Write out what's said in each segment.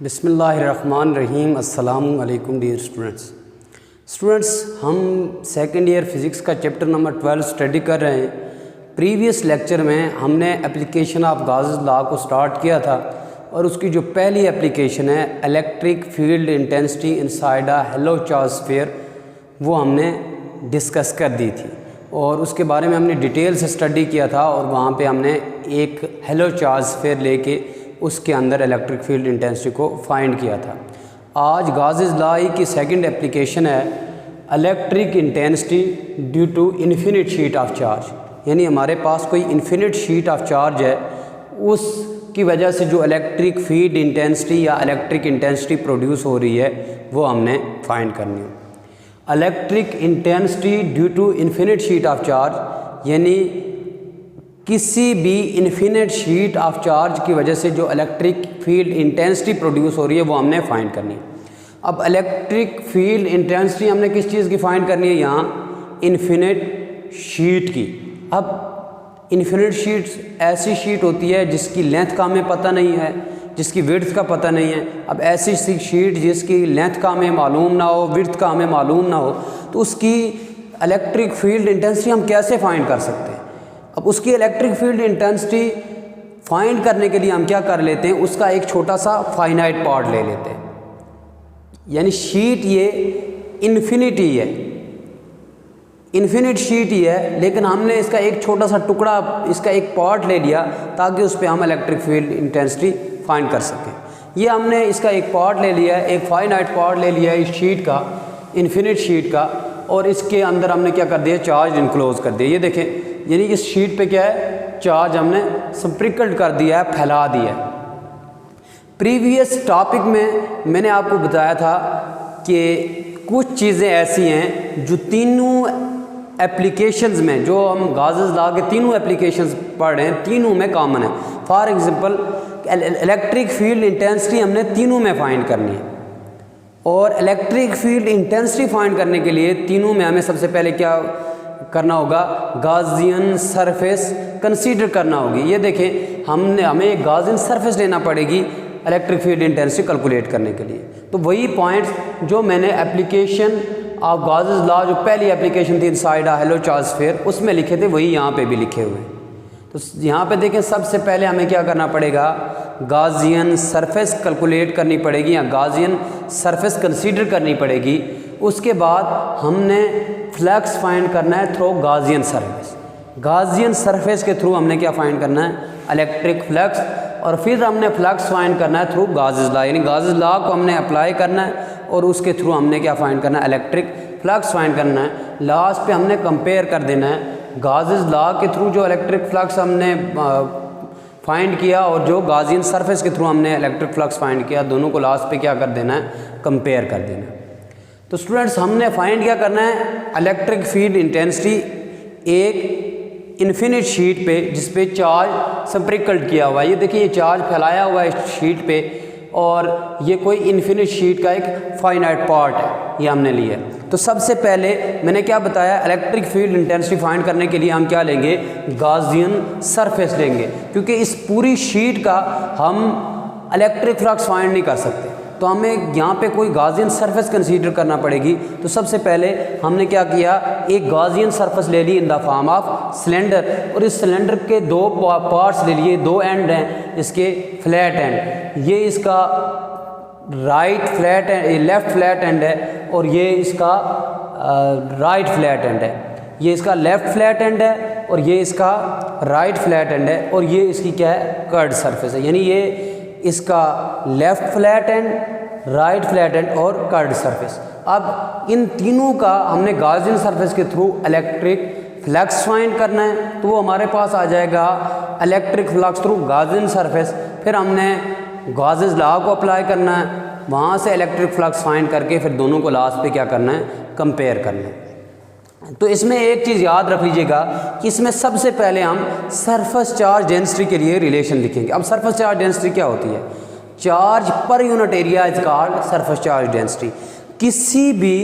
बिस्मिल्लाहिर्रहमानिर्रहीम। अस्सलामु अलैकुम डियर स्टूडेंट्स, हम सेकेंड ईयर फ़िज़िक्स का चैप्टर नंबर 12 स्टडी कर रहे हैं। प्रीवियस लेक्चर में हमने एप्लीकेशन ऑफ गॉसेस लॉ को स्टार्ट किया था और उसकी जो पहली एप्लीकेशन है electric field intensity inside a hello charge sphere, वो हमने डिस्कस कर दी थी और उसके बारे में हमने डिटेल से स्टडी किया था और वहाँ पे हमने एक हेलो चार्ज स्फीयर लेके उसके अंदर इलेक्ट्रिक फील्ड इंटेंसिटी को फाइंड किया था। आज गॉसेस लॉ की सेकंड एप्लीकेशन है electric intensity due to infinite sheet of charge, यानी हमारे पास कोई इन्फिनिट शीट ऑफ चार्ज है, उसकी वजह से जो इलेक्ट्रिक फील्ड इंटेंसिटी या इलेक्ट्रिक इंटेंसिटी प्रोड्यूस हो रही है वो हमने फाइंड करनी है। Electric intensity due to infinite sheet of charge यानी किसी भी इन्फिनिट शीट ऑफ चार्ज की वजह से जो इलेक्ट्रिक फील्ड इंटेंसिटी प्रोड्यूस हो रही है वो हमने फाइंड करनी है। अब इलेक्ट्रिक फील्ड इंटेंसिटी हमने किस चीज़ की फाइंड करनी है? यहाँ इन्फिनिट शीट की। अब इन्फिनिट शीट ऐसी शीट होती है जिसकी लेंथ का हमें पता नहीं है, जिसकी विड्थ का पता नहीं है। अब ऐसी शीट जिसकी लेंथ का हमें मालूम ना हो, विड्थ का हमें मालूम ना हो, तो उसकी इलेक्ट्रिक फील्ड इंटेंसिटी हम कैसे फाइंड कर सकते हैं? अब उसकी इलेक्ट्रिक फील्ड इंटेंसिटी फाइंड करने के लिए हम क्या कर लेते हैं, उसका एक छोटा सा फाइनाइट पार्ट ले लेते हैं। यानी शीट ये इन्फिनिटी है, इन्फिनिट शीट ही है, लेकिन हमने इसका एक छोटा सा टुकड़ा, इसका एक पार्ट ले लिया ताकि उस पर हम इलेक्ट्रिक फील्ड इंटेंसिटी फाइंड कर सकें। ये हमने इसका एक पार्ट ले लिया है, एक फाइनाइट पार्ट ले लिया है इस शीट का, इन्फिनिट शीट का, और इसके अंदर हमने क्या कर दिया, चार्ज इनक्लोज कर दिया। ये देखें, यानी इस शीट पे क्या है, चार्ज हमने स्प्रिंकल्ड कर दिया है, फैला दिया है। प्रीवियस टॉपिक में मैंने आपको बताया था कि कुछ चीज़ें ऐसी हैं जो तीनों एप्लीकेशंस में, जो हम गॉसेस लॉ के तीनों एप्लीकेशंस पढ़ रहे हैं, तीनों में कॉमन है। For example electric field intensity हमने तीनों में फाइंड करनी है, और इलेक्ट्रिक फील्ड इंटेंसिटी फाइंड करने के लिए तीनों में हमें सबसे पहले क्या करना होगा, गॉसियन सरफेस कंसीडर करना होगी। ये देखें, हमें एक गॉसियन सरफेस लेना पड़ेगी इलेक्ट्रिक फील्ड इंटेंसिटी कैलकुलेट करने के लिए। तो वही पॉइंट्स जो मैंने एप्लीकेशन ऑफ गॉसेस लॉ, जो पहली एप्लीकेशन थी inside a hello charge sphere, उसमें लिखे थे, वही यहाँ पे भी लिखे हुए हैं। तो यहाँ पे देखें, सबसे पहले हमें क्या करना पड़ेगा, गॉसियन सरफेस कैलकुलेट करनी पड़ेगी या गॉसियन सरफेस कंसीडर करनी पड़ेगी। उसके बाद हमने फ्लक्स फाइंड करना है through Gaussian surface. Gaussian surface के थ्रू हमने क्या फाइंड करना है, इलेक्ट्रिक फ्लक्स, और फिर हमने फ्लक्स फाइंड करना है थ्रू गॉसेस लॉ, यानी गॉसेस लॉ को हमने अप्लाई करना है और उसके थ्रू हमने क्या फाइंड करना है, इलेक्ट्रिक फ्लक्स फाइंड करना है। लास्ट पे हमने कंपेयर कर देना है गॉसेस लॉ के थ्रू जो इलेक्ट्रिक फ्लक्स हमने फाइंड किया और जो गॉसियन सरफेस के थ्रू हमने इलेक्ट्रिक फ्लक्स फाइंड किया, दोनों को लास्ट पे क्या कर देना है, कंपेयर कर देना है। तो स्टूडेंट्स, हमने फाइंड क्या करना है, इलेक्ट्रिक फील्ड इंटेंसिटी एक इन्फिनिट शीट पे जिस पे चार्ज स्प्रिंकल्ड किया हुआ है। ये देखिए, ये चार्ज फैलाया हुआ है इस शीट पे, और ये कोई इन्फिनिट शीट का एक फाइनाइट पार्ट है, ये हमने लिया है। तो सबसे पहले मैंने क्या बताया, इलेक्ट्रिक फील्ड इंटेंसिटी फाइंड करने के लिए हम क्या लेंगे, गॉसियन सरफेस लेंगे, क्योंकि इस पूरी शीट का हम इलेक्ट्रिक फ्लक्स फाइंड नहीं कर सकते, तो हमें यहाँ पे कोई गॉसियन सरफेस कंसीडर करना पड़ेगी। तो सबसे पहले हमने क्या किया, एक गॉसियन सरफेस ले ली in the form of cylinder, और इस सिलेंडर के दो पार्ट्स ले लिए, दो एंड हैं इसके फ्लैट एंड, ये इसका right flat and, left flat and है, और ये इसका राइट फ्लैट एंड है। ये इसका लेफ्ट फ्लैट एंड है और ये इसका राइट फ्लैट एंड है, और ये इसकी क्या है, कर्व्ड सरफेस है, यानी ये इसका left flat and, right flat and और कर्व्ड सरफेस। अब इन तीनों का हमने गॉसियन सरफेस के थ्रू इलेक्ट्रिक फ्लक्स फाइंड करना है, तो वो हमारे पास आ जाएगा electric flux through Gaussian surface. फिर हमने गॉसेस लॉ को अप्लाई करना है, वहाँ से इलेक्ट्रिक फ्लक्स फाइंड करके फिर दोनों को लास्ट पे क्या करना है, कंपेयर करना है। तो इसमें एक चीज़ याद रख लीजिएगा कि इसमें सबसे पहले हम सरफेस चार्ज डेंसिटी के लिए रिलेशन लिखेंगे। अब सरफेस चार्ज डेंसिटी क्या होती है, charge per unit area is called surface charge density. किसी भी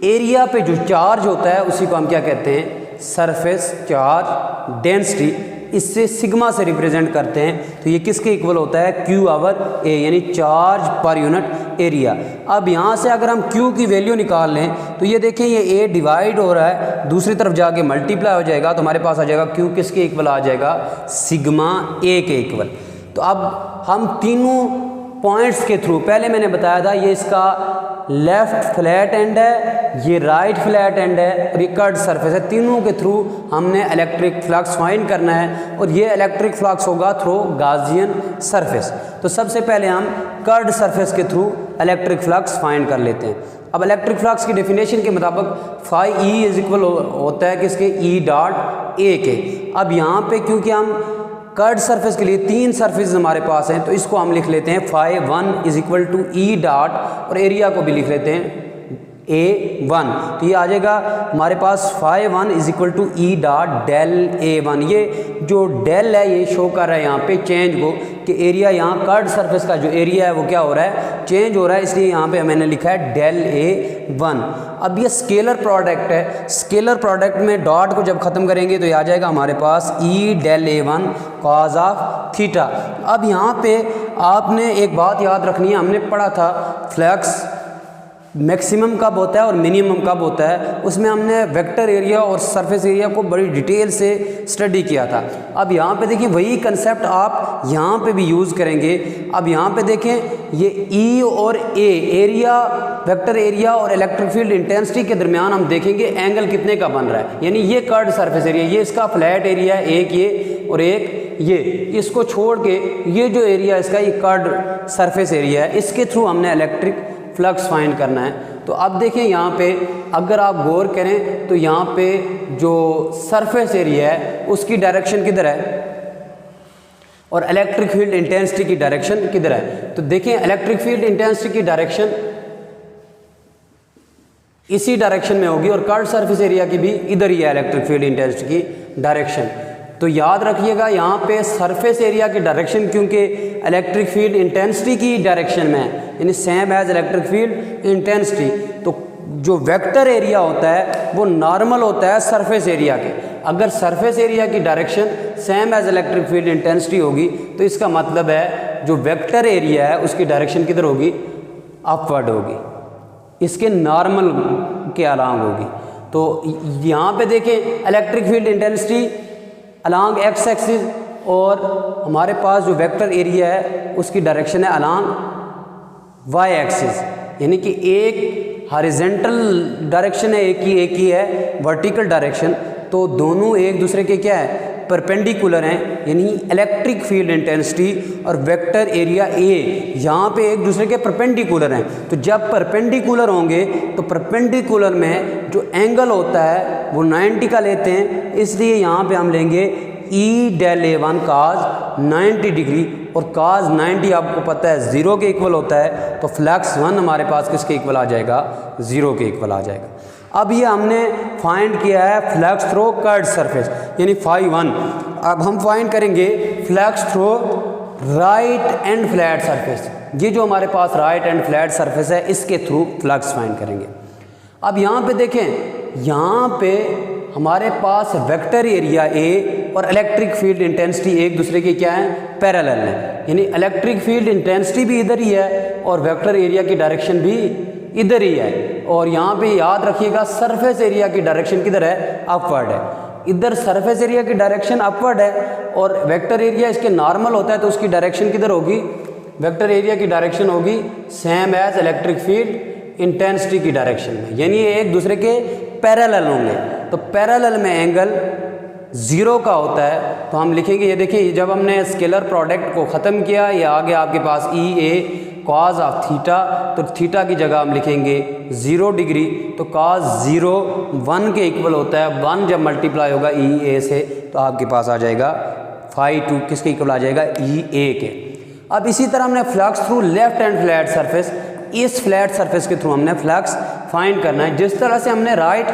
एरिया पे जो चार्ज होता है उसी को हम क्या कहते हैं, सरफेस चार्ज डेंसिटी। इससे सिग्मा से रिप्रेजेंट करते हैं, तो ये किसके इक्वल होता है, Q/A, यानी चार्ज पर यूनिट एरिया। अब यहाँ से अगर हम Q की वैल्यू निकाल लें तो ये देखें ये A डिवाइड हो रहा है, दूसरी तरफ जाके मल्टीप्लाई हो जाएगा, तो हमारे पास आ जाएगा Q किसके इक्वल आ जाएगा, सिग्मा A के इक्वल। तो अब हम तीनों पॉइंट्स के थ्रू, पहले मैंने बताया था ये इसका लेफ्ट फ्लैट एंड है, ये राइट फ्लैट एंड है और ये कर्ड सरफेस है, तीनों के थ्रू हमने इलेक्ट्रिक फ्लक्स फाइंड करना है और ये इलेक्ट्रिक फ्लक्स होगा थ्रू गॉसियन सरफेस। तो सबसे पहले हम कर्ड सरफेस के थ्रू इलेक्ट्रिक फ्लक्स फाइंड कर लेते हैं। अब इलेक्ट्रिक फ्लक्स की डेफिनेशन के मुताबिक फाई ई इज इक्वल होता है किसके, E डॉट A के। अब यहाँ पे क्योंकि हम कर्ड सरफेस के लिए तीन सरफेस हमारे पास हैं, तो इसको हम लिख लेते हैं phi 1 is equal to E dot, और एरिया को भी लिख लेते हैं A1। तो ये आ जाएगा हमारे पास phi 1 is equal to E dot del A1। ये जो डेल है ये शो कर रहा है यहाँ पे चेंज को, कि एरिया यहाँ कर्ड सरफेस का जो एरिया है वो क्या हो रहा है, चेंज हो रहा है, इसलिए यहाँ पे मैंने लिखा है डेल A1। अब ये स्केलर प्रोडक्ट है, स्केलर प्रोडक्ट में डॉट को जब खत्म करेंगे तो ये आ जाएगा हमारे पास E del A1 cos of theta. अब यहाँ पे आपने एक बात याद रखनी है, हमने पढ़ा था फ्लक्स मैक्सिमम कब होता है और मिनिमम कब होता है, उसमें हमने वेक्टर एरिया और सरफेस एरिया को बड़ी डिटेल से स्टडी किया था। अब यहाँ पे देखिए वही कंसेप्ट आप यहाँ पे भी यूज़ करेंगे। अब यहाँ पे देखें ये E और A, एरिया, वेक्टर एरिया और इलेक्ट्रिक फील्ड इंटेंसिटी के दरमियान हम देखेंगे एंगल कितने का बन रहा है, यानी ये कर्ड सरफेस एरिया, ये इसका फ्लैट एरिया है, एक ये और एक ये, इसको छोड़ के ये जो एरिया इसका ये कर्ड सरफेस एरिया है, इसके थ्रू हमने इलेक्ट्रिक फ्लक्स फाइंड करना है। तो अब देखें यहाँ पे अगर आप गौर करें तो यहाँ पे जो सरफेस एरिया है उसकी डायरेक्शन किधर है और इलेक्ट्रिक फील्ड इंटेंसिटी की डायरेक्शन किधर है। तो देखें इलेक्ट्रिक फील्ड इंटेंसिटी की डायरेक्शन इसी डायरेक्शन में होगी और कर्ड सरफेस एरिया की भी इधर ही है इलेक्ट्रिक फील्ड इंटेंसिटी की डायरेक्शन। तो याद रखिएगा यहाँ पे सरफेस एरिया की डायरेक्शन क्योंकि इलेक्ट्रिक फील्ड इंटेंसिटी की डायरेक्शन में है, यानी same as electric field intensity. तो जो वेक्टर एरिया होता है वो नॉर्मल होता है सरफेस एरिया के। अगर सरफेस एरिया की direction same as electric field intensity होगी तो इसका मतलब है जो वेक्टर एरिया है उसकी डायरेक्शन किधर होगी, अपवर्ड होगी, इसके नॉर्मल के अलांग होगी। तो यहाँ पे देखें electric field intensity along x axis और हमारे पास जो वेक्टर एरिया है उसकी डायरेक्शन है अलांग वाई एक्सिस, यानी कि एक हॉरिजॉन्टल डायरेक्शन है, एक ही है वर्टिकल डायरेक्शन। तो दोनों एक दूसरे के क्या है, परपेंडिकुलर हैं, यानी इलेक्ट्रिक फील्ड इंटेंसिटी और वेक्टर एरिया ए यहाँ पे एक दूसरे के परपेंडिकुलर हैं। तो जब परपेंडिकुलर होंगे तो परपेंडिकुलर में जो एंगल होता है वो 90 का लेते हैं, इसलिए यहाँ पे हम लेंगे E del A1 cos 90 degree, और cos 90 आपको पता है 0 के इक्वल होता है, तो फ्लक्स 1 हमारे पास किसके इक्वल आ जाएगा, 0 के इक्वल आ जाएगा। अब ये हमने फाइंड किया है फ्लक्स थ्रू कर्ड सरफेस यानी फाई 1। अब हम फाइंड करेंगे flux through right and flat surface. ये जो हमारे पास राइट एंड फ्लैट सरफेस है इसके थ्रू फ्लक्स फाइंड करेंगे। अब यहाँ पे देखें, यहाँ पे हमारे पास वेक्टर एरिया ए और इलेक्ट्रिक फील्ड इंटेंसिटी एक दूसरे के क्या है, पैरेलल है, यानी इलेक्ट्रिक फील्ड इंटेंसिटी भी इधर ही है और वेक्टर एरिया की डायरेक्शन भी इधर ही है। और यहाँ पे याद रखिएगा सरफेस एरिया की डायरेक्शन किधर है, अपवर्ड है। इधर सरफेस एरिया की डायरेक्शन अपवर्ड है और वेक्टर एरिया इसके नॉर्मल होता है, तो उसकी डायरेक्शन किधर होगी, वेक्टर एरिया की डायरेक्शन होगी same as electric field intensity की डायरेक्शन में, यानी ये एक दूसरे के पैरेलल होंगे। तो पैरेलल में एंगल 0 का होता है, तो हम लिखेंगे, ये देखिए जब हमने स्केलर प्रोडक्ट को ख़त्म किया, ये आगे आपके पास ई ए कॉज ऑफ थीटा, तो थीटा की जगह हम लिखेंगे 0 डिग्री, तो कॉज 0 1 के इक्वल होता है, 1 जब मल्टीप्लाई होगा ई ए से तो आपके पास आ जाएगा फाई 2 किसके इक्वल आ जाएगा, ई ए के। अब इसी तरह हमने flux through left and flat surface, इस फ्लैट सरफेस के थ्रू हमने फ्लक्स फाइंड करना है। जिस तरह से हमने राइट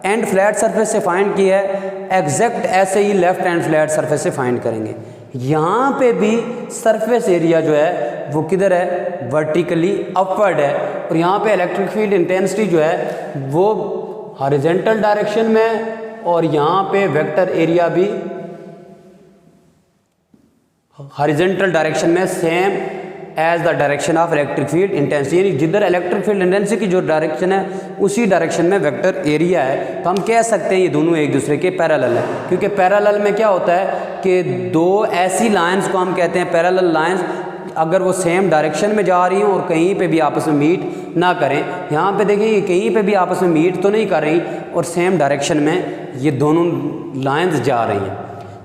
एंड फ्लैट सरफेस से फाइंड किया है, एग्जैक्ट ऐसे ही लेफ्ट एंड फ्लैट सरफेस से फाइंड करेंगे। यहाँ पे भी सरफेस एरिया जो है वो किधर है, वर्टिकली अपवर्ड है, और यहाँ पे इलेक्ट्रिक फील्ड इंटेंसिटी जो है वो हॉरिजॉन्टल डायरेक्शन में है, और यहाँ पे वेक्टर एरिया भी हॉरिजॉन्टल डायरेक्शन में same as the direction of electric field intensity, यानी जिधर इलेक्ट्रिक फील्ड इंटेंसिटी की जो डायरेक्शन है उसी डायरेक्शन में वेक्टर एरिया है। तो हम कह सकते हैं ये दोनों एक दूसरे के पैरेलल है, क्योंकि पैरेलल में क्या होता है कि दो ऐसी लाइंस को हम कहते हैं पैरेलल लाइंस, अगर वो सेम डायरेक्शन में जा रही हों और कहीं पे भी आपस में मीट ना करें। यहाँ पे देखिए ये कहीं पे भी आपस में मीट तो नहीं कर रही और सेम डायरेक्शन में ये दोनों लाइंस जा रही हैं,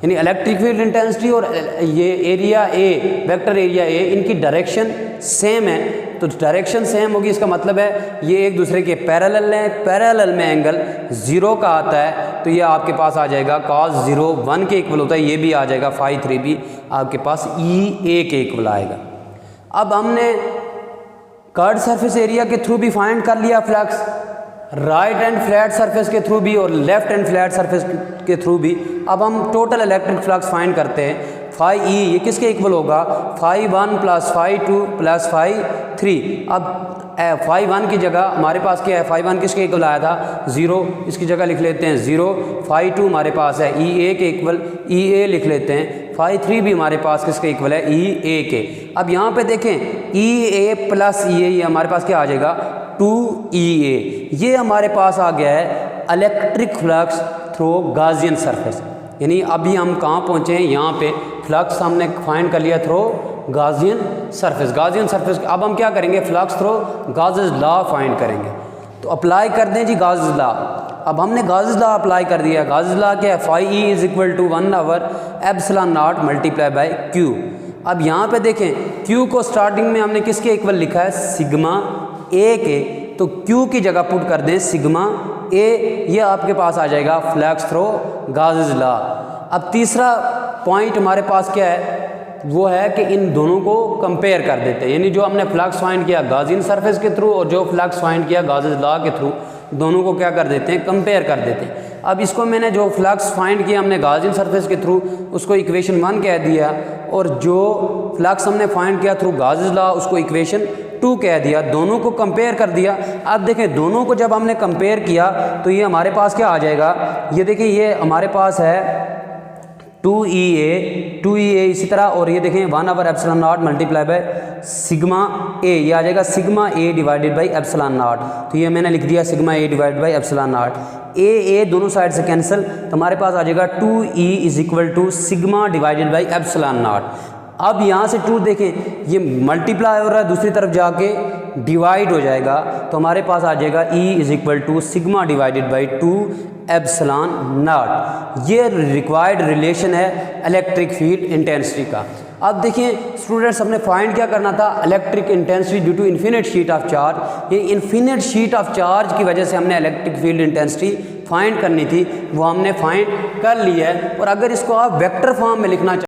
यानी इलेक्ट्रिक फील्ड इंटेंसिटी और ये area A, vector area A, इनकी डायरेक्शन सेम है। तो डायरेक्शन सेम होगी, इसका मतलब है ये एक दूसरे के पैरेलल हैं। पैरेलल में एंगल 0 का आता है, तो ये आपके पास आ जाएगा cos 0 1 के इक्वल होता है, ये भी आ जाएगा फाई 3 भी आपके पास E A के इक्वल आएगा। अब हमने कर्व्ड सरफेस एरिया के थ्रू भी फाइंड कर लिया flux, right and flat surface के थ्रू भी और लेफ्ट एंड फ्लैट सरफेस के थ्रू भी। अब हम टोटल इलेक्ट्रिक फ्लक्स फाइंड करते हैं। फाई E ये किसके इक्वल होगा, phi 1 plus phi 2 plus phi 3। अब फाई 1 की जगह हमारे पास क्या है, फाई 1 किसके इक्वल आया था 0, इसकी जगह लिख लेते हैं 0। फाई 2 हमारे पास है E A के इक्वल, E A लिख लेते हैं। फाई 3 भी हमारे पास किसके इक्वल है, E A के। अब यहाँ पे देखें E A plus E A, ये हमारे पास क्या आ जाएगा 2EA। ये हमारे पास आ गया है electric flux through Gaussian surface, यानी अभी हम कहाँ पहुँचे हैं, यहाँ पे फ्लक्स हमने फाइंड कर लिया through Gaussian surface. Gaussian surface अब हम क्या करेंगे, flux through Gauss's law find करेंगे। तो अप्लाई कर दें जी गॉसेस लॉ। अब हमने गॉसेस लॉ अप्लाई कर दिया। गॉसेस लॉ क्या है, phi E is equal to 1/ε0 multiply by Q। अब यहाँ पे देखें Q को स्टार्टिंग में हमने किसके इक्वल लिखा है, सिग्मा A के, तो Q की जगह पुट कर दें सिग्मा A, ये आपके पास आ जाएगा फ्लक्स थ्रू गॉसेस लॉ। अब तीसरा पॉइंट हमारे पास क्या है, वो है कि इन दोनों को कंपेयर कर देते हैं, यानी जो हमने फ्लक्स फाइंड किया गॉसियन सरफेस के थ्रू और जो फ्लक्स फाइंड किया गॉसेस लॉ के थ्रू, दोनों को क्या कर देते हैं, कंपेयर कर देते हैं। अब इसको मैंने जो फ्लक्स फाइंड किया हमने गॉसियन सरफेस के थ्रू, उसको इक्वेशन 1 कह दिया, और जो फ्लक्स हमने फाइंड किया थ्रू गॉसेस लॉ उसको इक्वेशन 2 कह दिया। दोनों को कंपेयर कर दिया। अब देखें दोनों को जब हमने कंपेयर किया तो ये हमारे पास क्या आ जाएगा, ये देखिए ये हमारे पास है 2EA इसी तरह, और ये देखें 1/ε0 मल्टीप्लाई बाय सिग्मा A, ये आ जाएगा सिग्मा A डिवाइडेड बाई ε0। तो ये मैंने लिख दिया sigma A divided by ε0। A दोनों साइड से कैंसिल, तो हमारे पास आ जाएगा 2E is equal to sigma divided by ε0। अब यहाँ से 2 देखें ये मल्टीप्लाई हो रहा है, दूसरी तरफ जाके डिवाइड हो जाएगा, तो हमारे पास आ जाएगा E is equal to sigma divided by 2ε0। ये रिक्वायर्ड रिलेशन है इलेक्ट्रिक फील्ड इंटेंसिटी का। अब देखिए स्टूडेंट्स, हमने फाइंड क्या करना था, electric intensity due to infinite sheet of charge. ये इन्फिनिट शीट ऑफ चार्ज की वजह से हमने इलेक्ट्रिक फील्ड इंटेंसिटी फाइंड करनी थी, वो हमने फाइंड कर ली है। और अगर इसको आप वेक्टर फॉर्म में लिखना